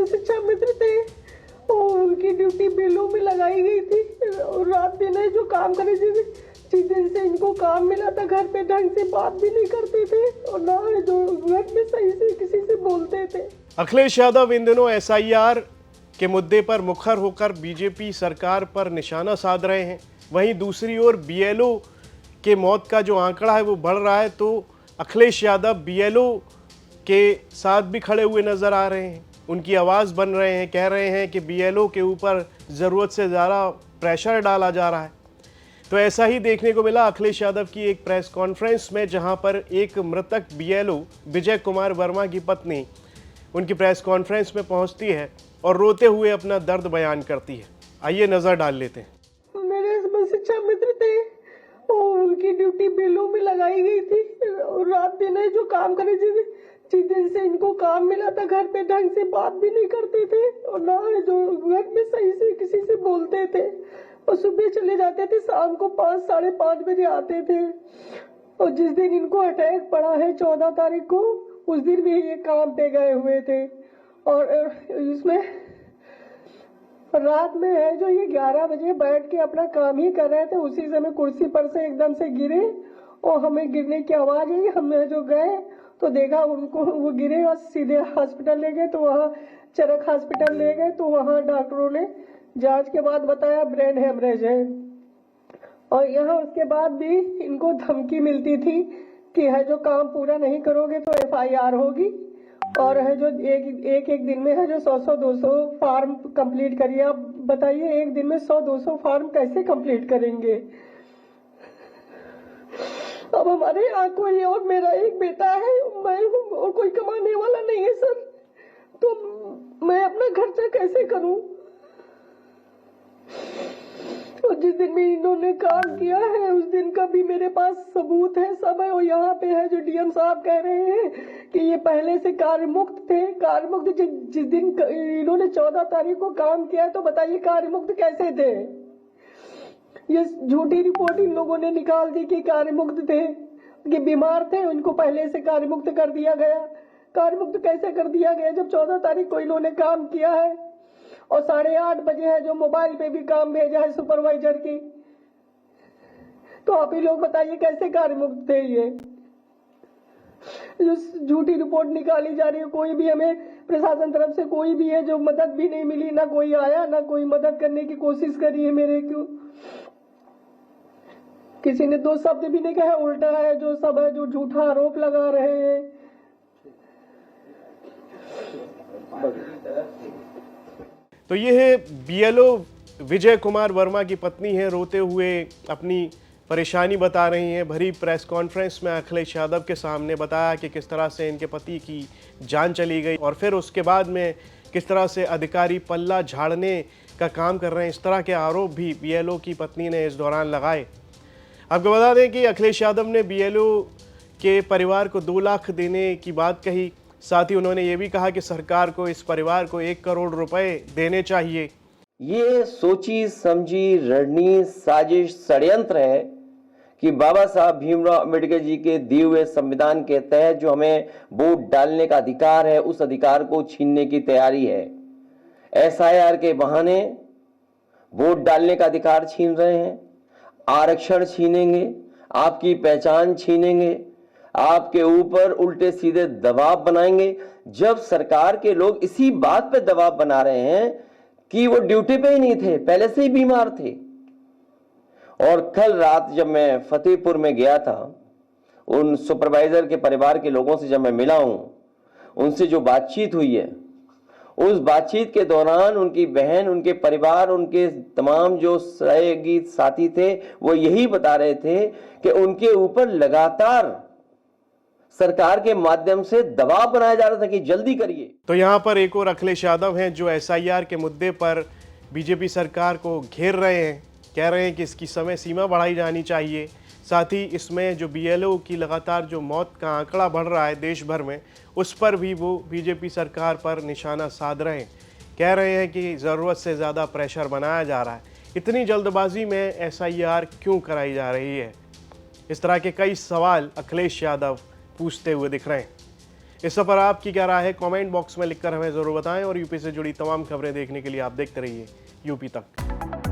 शिक्षा मित्र थे और उनकी ड्यूटी बेलों में लगाई गई थी और रात दिन है जो काम करे, जिस दिन से इनको काम मिला था घर पे ढंग से बात भी नहीं करते थे और ना जो घर में सही से किसी से बोलते थे। अखिलेश यादव इन दिनों एसआईआर के मुद्दे पर मुखर होकर बीजेपी सरकार पर निशाना साध रहे हैं। वहीं दूसरी ओर बीएलओ के मौत का जो आंकड़ा है वो बढ़ रहा है, तो अखिलेश यादव बीएलओ के साथ भी खड़े हुए नजर आ रहे हैं, उनकी आवाज़ बन रहे हैं, कह रहे हैं कि बीएलओ के ऊपर ज़रूरत से ज़्यादा प्रेशर डाला जा रहा है। तो ऐसा ही देखने को मिला अखिलेश यादव की एक प्रेस कॉन्फ्रेंस में, जहां पर एक मृतक बीएलओ विजय कुमार वर्मा की पत्नी उनकी प्रेस कॉन्फ्रेंस में पहुंचती है और रोते हुए अपना दर्द बयान करती है। आइए नज़र डाल लेते हैं। मेरे शिक्षा मित्र थे और उनकी ड्यूटी बेलों में लगाई गई थी और रात दिन है जो काम करे, जिस दिन से इनको काम मिला था घर पे ढंग से बात भी नहीं करते थे और ना जो घर में सही से किसी से बोलते थे और सुबह चले जाते थे, शाम को 5 साढ़े 5 बजे आते थे। और जिस दिन इनको अटैक पड़ा है 14 तारीख को, उस दिन भी ये काम पे गए हुए थे और इसमें रात में है जो ये 11 बजे बैठ के अपना काम ही कर रहे थे, उसी समय कुर्सी पर से एकदम से गिरे और हमें गिरने की आवाज आई। हम जो गए तो देखा उनको, वो गिरे और सीधे हॉस्पिटल ले गए, तो वहाँ चरक हॉस्पिटल ले गए, तो वहाँ डॉक्टरों ने जांच के बाद बताया ब्रेन हेमरेज है। और यहाँ उसके बाद भी इनको धमकी मिलती थी कि है जो काम पूरा नहीं करोगे तो एफआईआर होगी और है जो एक दिन में है जो 100-200 फार्म कंप्लीट करिए। आप बताइए एक दिन में 100-200 फार्म कैसे कंप्लीट करेंगे? अब हमारे यहाँ कोई और मेरा एक बेटा है, मैं हूँ और कोई कमाने वाला नहीं है सर, तो मैं अपना खर्चा कैसे करूँ? और जिस दिन भी इन्होंने काम किया है उस दिन का भी मेरे पास सबूत है, सब है। और यहाँ पे है जो डीएम साहब कह रहे हैं कि ये पहले से कार्य मुक्त थे। कार्य मुक्त जिस दिन इन्होंने 14 तारीख को काम किया, तो बताइए कार्य मुक्त कैसे थे? ये झूठी रिपोर्ट इन लोगों ने निकाल दी कि कार्य मुक्त थे, कि बीमार थे, उनको पहले से कार्य मुक्त कर दिया गया। कार्य मुक्त कैसे कर दिया गया जब 14 तारीख को इन्होंने काम किया है और 8:30 बजे है जो मोबाइल पे भी काम भेजा है सुपरवाइजर की? तो आप ही लोग बताइए कैसे कार्य मुक्त थे? ये जो झूठी रिपोर्ट निकाली जा रही है, कोई भी हमें प्रशासन तरफ से कोई भी है जो मदद भी नहीं मिली, ना कोई आया, ना कोई मदद करने की कोशिश करी है मेरे को। किसी ने 2 शब्द भी नहीं कहा, उल्टा है जो सब है जो झूठा आरोप लगा रहे हैं। तो ये है बीएलओ विजय कुमार वर्मा की पत्नी है, रोते हुए अपनी परेशानी बता रही हैं। भरी प्रेस कॉन्फ्रेंस में अखिलेश यादव के सामने बताया कि किस तरह से इनके पति की जान चली गई और फिर उसके बाद में किस तरह से अधिकारी पल्ला झाड़ने का काम कर रहे हैं। इस तरह के आरोप भी बीएलओ की पत्नी ने इस दौरान लगाए। आपको बता दें कि अखिलेश यादव ने बीएलओ के परिवार को 2 लाख देने की बात कही। साथ ही उन्होंने ये भी कहा कि सरकार को इस परिवार को 1 करोड़ रुपए देने चाहिए। ये सोची समझी रणनीति साजिश षड्यंत्र है कि बाबा साहब भीमराव अंबेडकर जी के दिए हुए संविधान के तहत जो हमें वोट डालने का अधिकार है, उस अधिकार को छीनने की तैयारी है। एसआईआर के बहाने वोट डालने का अधिकार छीन रहे हैं, आरक्षण छीनेंगे, आपकी पहचान छीनेंगे, आपके ऊपर उल्टे सीधे दबाव बनाएंगे। जब सरकार के लोग इसी बात पे दबाव बना रहे हैं कि वो ड्यूटी पे ही नहीं थे, पहले से ही बीमार थे। और कल रात जब मैं फतेहपुर में गया था, उन सुपरवाइजर के परिवार के लोगों से जब मैं मिला हूं, उनसे जो बातचीत हुई है, उस बातचीत के दौरान उनकी बहन, उनके परिवार, उनके तमाम जो सहयोगी साथी थे, वो यही बता रहे थे कि उनके ऊपर लगातार सरकार के माध्यम से दबाव बनाया जा रहा था कि जल्दी करिए। तो यहाँ पर एक और अखिलेश यादव हैं जो एसआईआर के मुद्दे पर बीजेपी सरकार को घेर रहे हैं, कह रहे हैं कि इसकी समय सीमा बढ़ाई जानी चाहिए। साथ ही इसमें जो बीएलओ की लगातार जो मौत का आंकड़ा बढ़ रहा है देश भर में, उस पर भी वो बीजेपी सरकार पर निशाना साध रहे हैं। कह रहे हैं कि ज़रूरत से ज़्यादा प्रेशर बनाया जा रहा है। इतनी जल्दबाजी में एसआईआर क्यों कराई जा रही है? इस तरह के कई सवाल अखिलेश यादव पूछते हुए दिख रहे हैं। इस पर आपकी क्या राय है, कमेंट बॉक्स में लिखकर हमें ज़रूर बताएं और यूपी से जुड़ी तमाम खबरें देखने के लिए आप देखते रहिए यूपी तक।